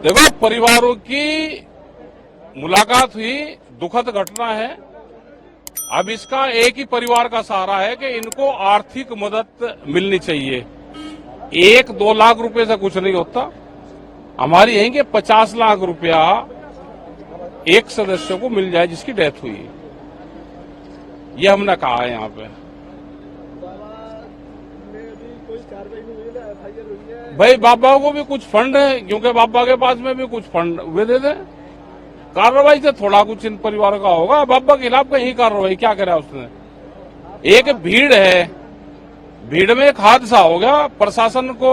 देखो, परिवारों की मुलाकात हुई, दुखद घटना है। अब इसका एक ही परिवार का सहारा है कि इनको आर्थिक मदद मिलनी चाहिए। 1-2 लाख रुपए से कुछ नहीं होता। हमारी यही कि 50 लाख रुपया एक सदस्य को मिल जाए जिसकी डेथ हुई, ये हमने कहा है यहाँ पे। भाई बाबा को भी कुछ फंड है, क्योंकि बाबा के पास में भी कुछ फंड वे दे दें। कार्रवाई से थोड़ा कुछ इन परिवारों का होगा। बाबा के खिलाफ कहीं कार्रवाई क्या करा उसने? एक भीड़ है, भीड़ में एक हादसा हो गया। प्रशासन को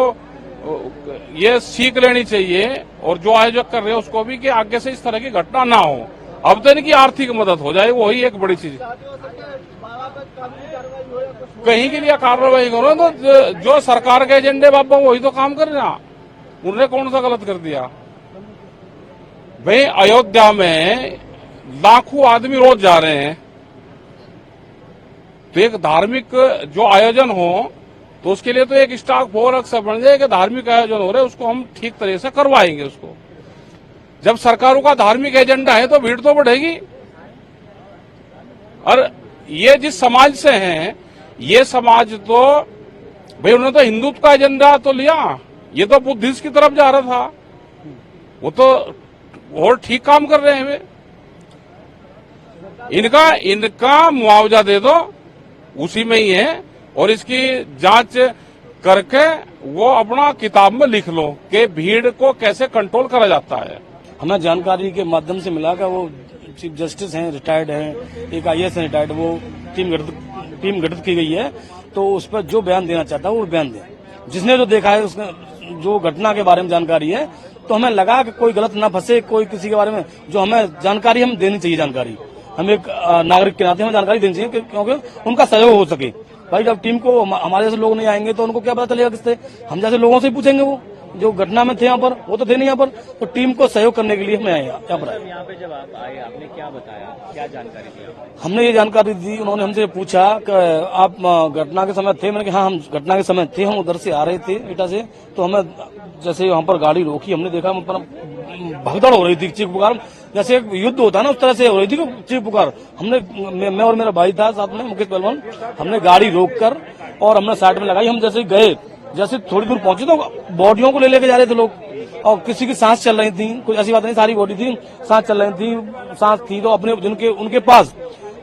ये सीख लेनी चाहिए और जो आयोजक कर रहे हैं उसको भी कि आगे से इस तरह की घटना ना हो। अब तो इनकी आर्थिक मदद हो जाए, वही एक बड़ी चीज। कहीं के लिए कार्रवाई करो तो जो सरकार के एजेंडे बाबा वही तो काम कर रहा। उन्होंने कौन सा गलत कर दिया? भाई अयोध्या में लाखों आदमी रोज जा रहे हैं, तो एक धार्मिक जो आयोजन हो तो उसके लिए तो एक स्टाफ फोर्स बन जाए कि धार्मिक आयोजन हो रहे उसको हम ठीक तरह से करवाएंगे। उसको जब सरकारों का धार्मिक एजेंडा है तो भीड़ तो बढ़ेगी। और ये जिस समाज से हैं, ये समाज तो भाई उन्होंने तो हिंदुत्व का एजेंडा तो लिया, ये तो बुद्धिस्ट की तरफ जा रहा था। वो तो और ठीक काम कर रहे हैं वे। इनका मुआवजा दे दो, उसी में ही है। और इसकी जांच करके वो अपना किताब में लिख लो कि भीड़ को कैसे कंट्रोल करा जाता है। हमें जानकारी के माध्यम से मिला कि वो चीफ जस्टिस हैं, रिटायर्ड हैं, एक IAS है रिटायर्ड, वो टीम गठित की गई है। तो उस पर जो बयान देना चाहता है वो बयान दे। जिसने जो देखा है उसने जो घटना के बारे में जानकारी है, तो हमें लगा कि कोई गलत ना फंसे, कोई किसी के बारे में जो हमें जानकारी हम देनी चाहिए। जानकारी हम एक नागरिक के नाते हमें जानकारी देनी चाहिए क्योंकि उनका सहयोग हो सके। भाई जब टीम को हमारे जैसे लोग नहीं आएंगे तो उनको क्या पता चलेगा किससे? हम जैसे लोगों से पूछेंगे। वो जो घटना में थे यहाँ पर वो तो थे नहीं यहाँ पर, तो टीम को सहयोग करने के लिए हमें आए यहाँ पर। यहाँ पे जब आप आए आपने क्या बताया, क्या जानकारी दी? हमने ये जानकारी दी, उन्होंने हमसे पूछा कि आप घटना के समय थे? मैंने कहा हाँ हम घटना के समय थे, हम उधर से आ रहे थे एटा से। तो हमें जैसे वहाँ पर गाड़ी रोकी, हमने देखा भगदड़ हो रही थी, चीख पुकार जैसे एक युद्ध होता है ना उस तरह से हो रही थी चीख पुकार। हमने मैं और मेरा भाई था साथ में, मुकेश पहलवान, हमने गाड़ी रोक कर और हमने साइड में लगाई। हम जैसे गए, जैसे थोड़ी दूर पहुंचे तो बॉडियों को लेके जा रहे थे लोग, और किसी की सांस चल रही थी, कुछ ऐसी बात नहीं, सारी बॉडी थी, सांस चल रही थी, सांस थी। तो अपने जिनके उनके पास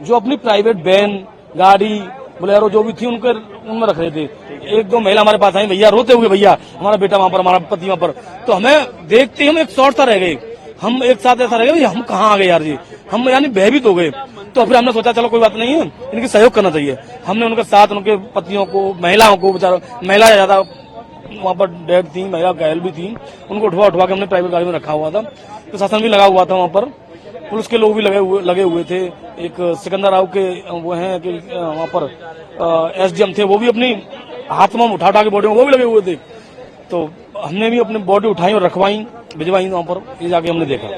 जो अपनी प्राइवेट वैन, गाड़ी, बोलेरो जो भी थी उनमें रख रहे थे। 1-2 महिला हमारे पास आई, भैया रोते हुए, भैया हमारा बेटा वहां पर, हमारा पति वहां पर। तो हमें देखते ही हम एक शॉर्ट सा रह गए, हम एक साथ ऐसा रह गए, हम कहाँ आ गए यार जी, हम यानी भयभीत हो गए। तो फिर हमने सोचा चलो कोई बात नहीं है, इनकी सहयोग करना चाहिए। हमने उनके साथ उनके पतियों को, महिलाओं को, बेचारा महिला ज्यादा वहाँ पर डेड थी, महिला घायल भी थी, उनको उठवा के हमने प्राइवेट गाड़ी में रखा हुआ था। प्रशासन भी लगा हुआ था वहाँ पर, पुलिस के लोग भी लगे हुए थे। एक सिकंदर राव के वो हैं कि वहाँ पर SDM थे, वो भी अपनी हाथ में उठा के बॉडी में वो भी लगे हुए थे। तो हमने भी अपनी बॉडी उठाई और रखवाई, भिजवाई वहाँ पर, ये जाके हमने देखा।